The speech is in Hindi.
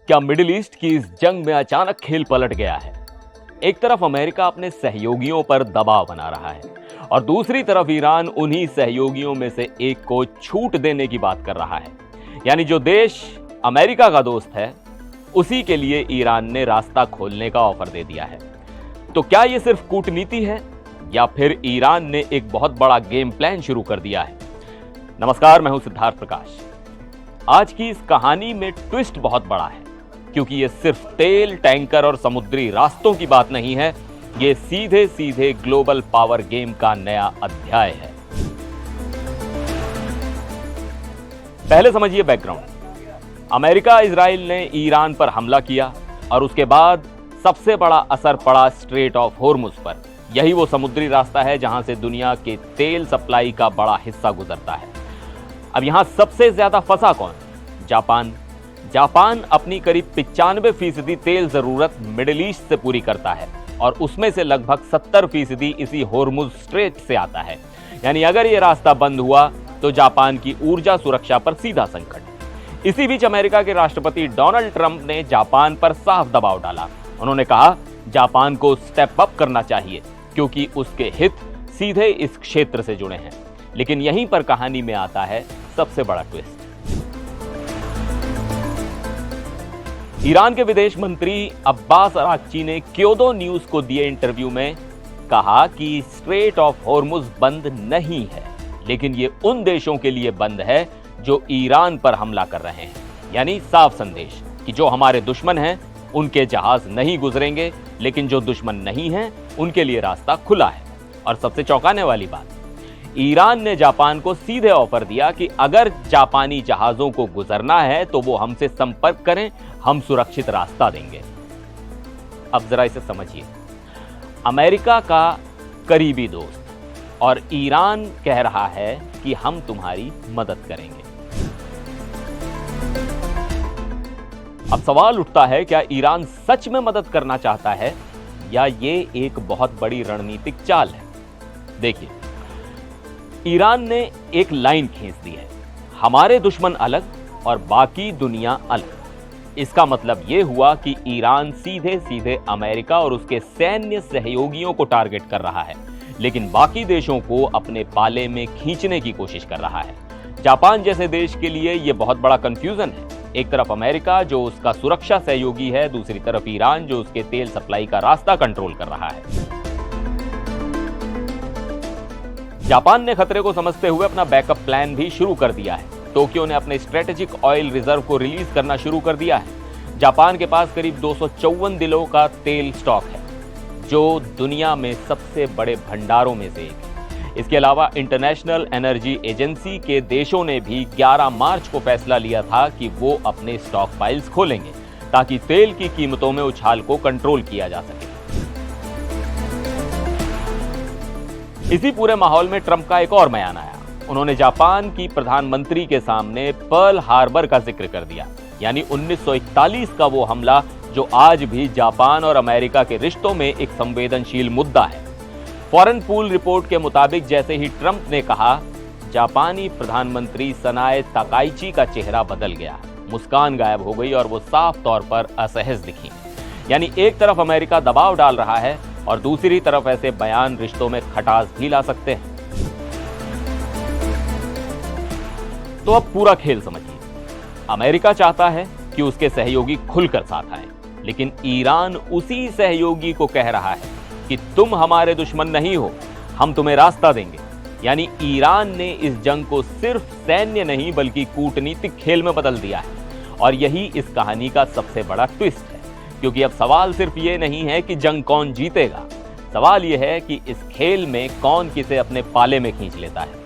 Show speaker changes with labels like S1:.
S1: क्या मिडिल ईस्ट की इस जंग में अचानक खेल पलट गया है? एक तरफ अमेरिका अपने सहयोगियों पर दबाव बना रहा है और दूसरी तरफ ईरान उन्हीं सहयोगियों में से एक को छूट देने की बात कर रहा है। यानी जो देश अमेरिका का दोस्त है उसी के लिए ईरान ने रास्ता खोलने का ऑफर दे दिया है। तो क्या यह सिर्फ कूटनीति है या फिर ईरान ने एक बहुत बड़ा गेम प्लान शुरू कर दिया है? नमस्कार, मैं हूं सिद्धार्थ प्रकाश। आज की इस कहानी में ट्विस्ट बहुत बड़ा है क्योंकि ये सिर्फ तेल, टैंकर और समुद्री रास्तों की बात नहीं है, ये सीधे सीधे ग्लोबल पावर गेम का नया अध्याय है। पहले समझिए बैकग्राउंड। अमेरिका इजराइल ने ईरान पर हमला किया और उसके बाद सबसे बड़ा असर पड़ा स्ट्रेट ऑफ होर्मुज पर। यही वो समुद्री रास्ता है जहां से दुनिया के तेल सप्लाई का बड़ा हिस्सा गुजरता है। अब यहां सबसे ज्यादा फंसा कौन? जापान अपनी करीब 95% तेल जरूरत मिडिल ईस्ट से पूरी करता है और उसमें से लगभग 70% इसी होर्मुज स्ट्रेट से आता है। यानी अगर यह रास्ता बंद हुआ तो जापान की ऊर्जा सुरक्षा पर सीधा संकट। इसी बीच अमेरिका के राष्ट्रपति डोनाल्ड ट्रंप ने जापान पर साफ दबाव डाला। उन्होंने कहा जापान को स्टेप अप करना चाहिए क्योंकि उसके हित सीधे इस क्षेत्र से जुड़े हैं। लेकिन यहीं पर कहानी में आता है सबसे बड़ा ट्विस्ट। ईरान के विदेश मंत्री अब्बास अराक्ची ने क्योदो न्यूज को दिए इंटरव्यू में कहा कि स्ट्रेट ऑफ होर्मुज बंद नहीं है, लेकिन ये उन देशों के लिए बंद है जो ईरान पर हमला कर रहे हैं। यानी साफ संदेश कि जो हमारे दुश्मन हैं उनके जहाज नहीं गुजरेंगे, लेकिन जो दुश्मन नहीं हैं उनके लिए रास्ता खुला है। और सबसे चौंकाने वाली बात, ईरान ने जापान को सीधे ऑफर दिया कि अगर जापानी जहाजों को गुजरना है तो वो हमसे संपर्क करें, हम सुरक्षित रास्ता देंगे। अब जरा इसे समझिए। अमेरिका का करीबी दोस्त और ईरान कह रहा है कि हम तुम्हारी मदद करेंगे। अब सवाल उठता है, क्या ईरान सच में मदद करना चाहता है या ये एक बहुत बड़ी रणनीतिक चाल है? देखिए, ईरान ने एक लाइन खींच दी है, हमारे दुश्मन अलग और बाकी दुनिया अलग। इसका मतलब यह हुआ कि ईरान सीधे सीधे अमेरिका और उसके सैन्य सहयोगियों को टारगेट कर रहा है, लेकिन बाकी देशों को अपने पाले में खींचने की कोशिश कर रहा है। जापान जैसे देश के लिए यह बहुत बड़ा कंफ्यूजन है। एक तरफ अमेरिका जो उसका सुरक्षा सहयोगी है, दूसरी तरफ ईरान जो उसके तेल सप्लाई का रास्ता कंट्रोल कर रहा है। जापान ने खतरे को समझते हुए अपना बैकअप प्लान भी शुरू कर दिया है। टोक्यो ने अपने स्ट्रेटेजिक ऑयल रिजर्व को रिलीज करना शुरू कर दिया है। जापान के पास करीब 254 दिनों का तेल स्टॉक है, जो दुनिया में सबसे बड़े भंडारों में से एक है। इसके अलावा इंटरनेशनल एनर्जी एजेंसी के देशों ने भी 11 मार्च को फैसला लिया था कि वो अपने स्टॉक फाइल्स खोलेंगे ताकि तेल की कीमतों में उछाल को कंट्रोल किया जा सके। इसी पूरे माहौल में ट्रंप का एक और बयान आया। उन्होंने जापान की प्रधानमंत्री के सामने पर्ल हार्बर का जिक्र कर दिया, यानी 1941 का वो हमला जो आज भी जापान और अमेरिका के रिश्तों में एक संवेदनशील मुद्दा है। फॉरेन पूल रिपोर्ट के मुताबिक जैसे ही ट्रंप ने कहा, जापानी प्रधानमंत्री सनाए ताकाइची का चेहरा बदल गया, मुस्कान गायब हो गई और वो साफ तौर पर असहज दिखी। यानी एक तरफ अमेरिका दबाव डाल रहा है और दूसरी तरफ ऐसे बयान रिश्तों में खटास भी ला सकते हैं। तो अब पूरा खेल समझिए। अमेरिका चाहता है कि उसके सहयोगी खुलकर साथ आए, लेकिन ईरान उसी सहयोगी को कह रहा है कि तुम हमारे दुश्मन नहीं हो, हम तुम्हें रास्ता देंगे। यानी ईरान ने इस जंग को सिर्फ सैन्य नहीं बल्कि कूटनीतिक खेल में बदल दिया है। और यही इस कहानी का सबसे बड़ा ट्विस्ट है, क्योंकि अब सवाल सिर्फ ये नहीं है कि जंग कौन जीतेगा, सवाल यह है कि इस खेल में कौन किसे अपने पाले में खींच लेता है।